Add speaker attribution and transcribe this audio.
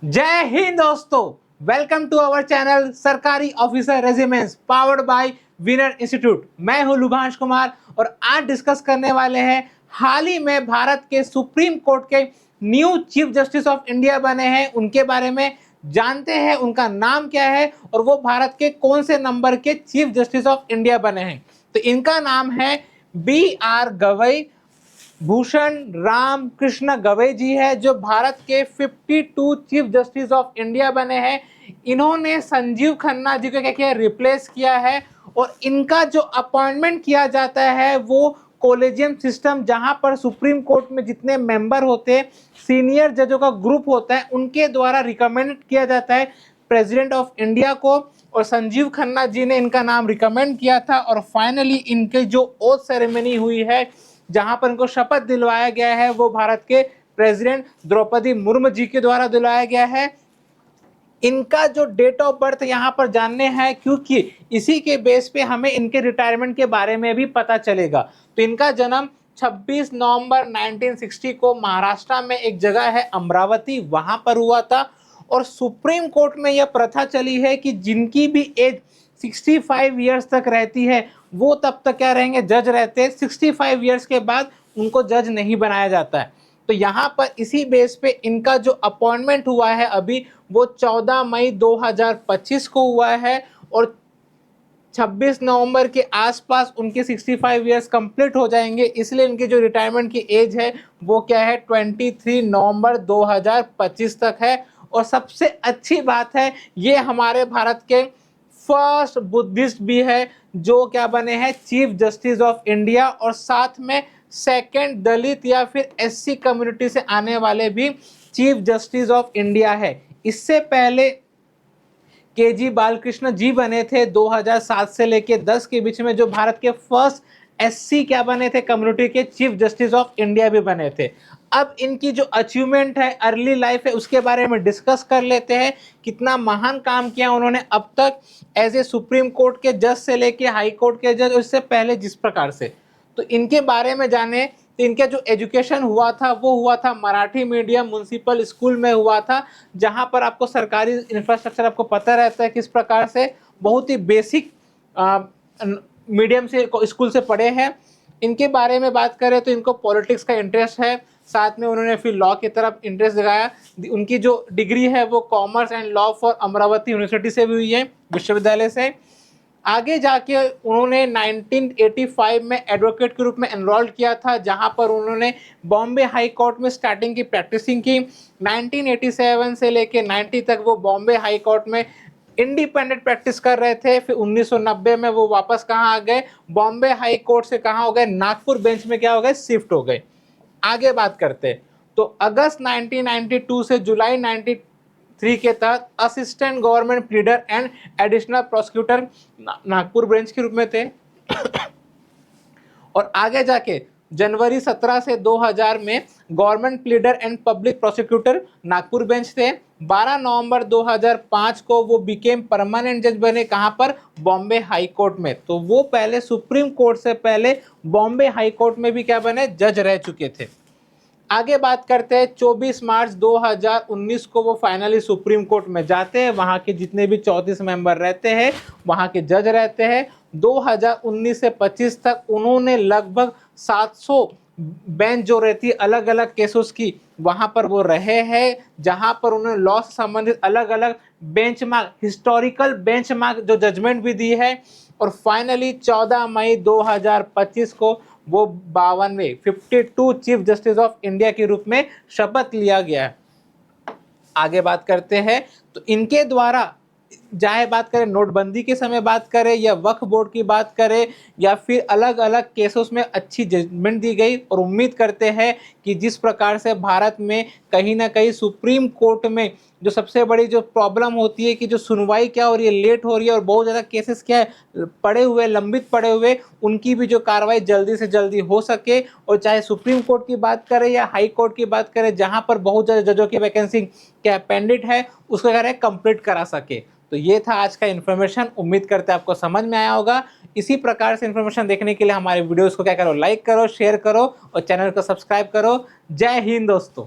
Speaker 1: जय हिंद दोस्तों, welcome to our channel सरकारी officer regiments powered by winner institute. मैं हूं लुभांश कुमार और आज डिस्कस करने वाले हैं हाल ही में भारत के सुप्रीम कोर्ट के new chief justice of India बने हैं, उनके बारे में जानते हैं, उनका नाम क्या है और वो भारत के कौन से नंबर के चीफ जस्टिस ऑफ इंडिया बने हैं। तो इनका नाम है BR गवई, भूषण राम कृष्ण गवई जी है, जो भारत के 52 चीफ जस्टिस ऑफ इंडिया बने हैं। इन्होंने संजीव खन्ना जी को क्या किया, रिप्लेस किया है और इनका जो अपॉइंटमेंट किया जाता है वो कोलेजियम सिस्टम, जहां पर सुप्रीम कोर्ट में जितने मेंबर होते हैं, सीनियर जजों का ग्रुप होता है, उनके द्वारा रिकमेंड किया जाता है प्रेसिडेंट ऑफ इंडिया को। और संजीव खन्ना जी ने इनका नाम रिकमेंड किया था और फाइनली इनके जो ओथ सेरेमनी हुई है, जहां पर इनको शपथ दिलवाया गया है, वो भारत के प्रेसिडेंट द्रौपदी मुर्मू जी के द्वारा दिलवाया गया है। इनका जो डेट ऑफ बर्थ यहाँ पर जानने हैं, क्योंकि इसी के बेस पे हमें इनके रिटायरमेंट के बारे में भी पता चलेगा। तो इनका जन्म 26 नवंबर 1960 को महाराष्ट्र में एक जगह है अमरावती, वहां पर हुआ था। और सुप्रीम कोर्ट में यह प्रथा चली है कि जिनकी भी एज 65 ईयर्स तक रहती है वो तब तक क्या रहेंगे, जज रहते हैं। 65 ईयर्स के बाद उनको जज नहीं बनाया जाता है। तो यहाँ पर इसी बेस पे इनका जो अपॉइंटमेंट हुआ है अभी, वो 14 मई 2025 को हुआ है और 26 नवंबर के आसपास उनके 65 ईयर्स कंप्लीट हो जाएंगे। इसलिए इनकी जो रिटायरमेंट की एज है वो क्या है, 23 नवंबर 2025 तक है। और सबसे अच्छी बात है, ये हमारे भारत के फर्स्ट बुद्धिस्ट भी है जो क्या बने हैं, चीफ जस्टिस ऑफ इंडिया, और साथ में सेकंड दलित या फिर SC कम्युनिटी से आने वाले भी चीफ जस्टिस ऑफ इंडिया है। इससे पहले KG बालकृष्ण जी बने थे 2007 से लेके 10 के बीच में, जो भारत के फर्स्ट SC क्या बने थे, कम्युनिटी के चीफ जस्टिस ऑफ इंडिया भी बने थे। अब इनकी जो अचीवमेंट है, अर्ली लाइफ है, उसके बारे में डिस्कस कर लेते हैं। कितना महान काम किया उन्होंने अब तक एज ए सुप्रीम कोर्ट के जज से लेके हाई कोर्ट के जज, उससे पहले जिस प्रकार से। तो इनके बारे में जाने तो इनका जो एजुकेशन हुआ था वो हुआ था मराठी मीडियम म्युनिसिपल स्कूल में हुआ था, जहां पर आपको सरकारी इंफ्रास्ट्रक्चर आपको पता रहता है किस प्रकार से, बहुत ही बेसिक मीडियम से स्कूल से पढ़े हैं। इनके बारे में बात करें तो इनको पॉलिटिक्स का इंटरेस्ट है, साथ में उन्होंने फिर लॉ की तरफ इंटरेस्ट दिखाया। उनकी जो डिग्री है वो commerce and law for Amravati university से भी हुई है, विश्वविद्यालय से। आगे जाके उन्होंने 1985 में एडवोकेट के रूप में एनरोल किया था, जहां पर उन्होंने बॉम्बे हाई कोर्ट में स्टार्टिंग की प्रैक्टिसिंग की। 1987 से लेके 90 तक वो बॉम्बे हाई कोर्ट में इंडिपेंडेंट प्रैक्टिस कर रहे थे। फिर 1990 में वो वापस कहाँ आ गए, बॉम्बे हाई कोर्ट से कहाँ हो गए, नागपुर बेंच में क्या हो गए, शिफ्ट हो गए। आगे बात करते हैं तो अगस्त 1992 से जुलाई 93 के तहत assistant government pleader and additional prosecutor Nagpur branch के रूप में थे। और आगे जाके जनवरी 17 से 2000 में government pleader and public prosecutor Nagpur bench थे। 12 नवंबर 2005 को वो बिकेम परमानेंट जज बने, कहां पर, बॉम्बे हाई कोर्ट में। तो वो पहले सुप्रीम कोर्ट से पहले बॉम्बे हाई कोर्ट में भी क्या बने, जज रह चुके थे। आगे बात करते हैं 24 मार्च 2019 को वो फाइनली सुप्रीम कोर्ट में जाते हैं। वहां के जितने भी 34 मेंबर रहते हैं, वहां के जज रहते हैं। 2019 से 25 तक उन्होंने लगभग 700 बेंच जो रहती है अलग अलग केसेस की, वहां पर वो रहे हैं, जहां पर उन्होंने लॉ से संबंधित अलग अलग बेंचमार्क, हिस्टोरिकल बेंचमार्क जो जजमेंट भी दी है। और फाइनली 14 मई 2025 को वो 52 चीफ जस्टिस ऑफ इंडिया के रूप में शपथ लिया गया है। आगे बात करते हैं तो इनके द्वारा, चाहे बात करें नोटबंदी के समय बात करें या वक्फ बोर्ड की बात करें या फिर अलग अलग केसेस में अच्छी जजमेंट दी गई। और उम्मीद करते हैं कि जिस प्रकार से भारत में कहीं ना कहीं सुप्रीम कोर्ट में जो सबसे बड़ी जो प्रॉब्लम होती है कि जो सुनवाई क्या हो रही है, लेट हो रही है और बहुत ज़्यादा केसेस क्या है पड़े हुए, लंबित पड़े हुए, उनकी भी जो कार्रवाई जल्दी से जल्दी हो सके। और चाहे सुप्रीम कोर्ट की बात करें या हाई कोर्ट की बात करें, जहाँ पर बहुत ज़्यादा जजों की वैकेंसी क्या पेंडिंग है, उसको क्या है कंप्लीट करा सके। तो ये था आज का इन्फॉर्मेशन, उम्मीद करते हैं आपको समझ में आया होगा। इसी प्रकार से इन्फॉर्मेशन देखने के लिए हमारे वीडियोस को क्या करो, लाइक करो, शेयर करो और चैनल को सब्सक्राइब करो। जय हिंद दोस्तों।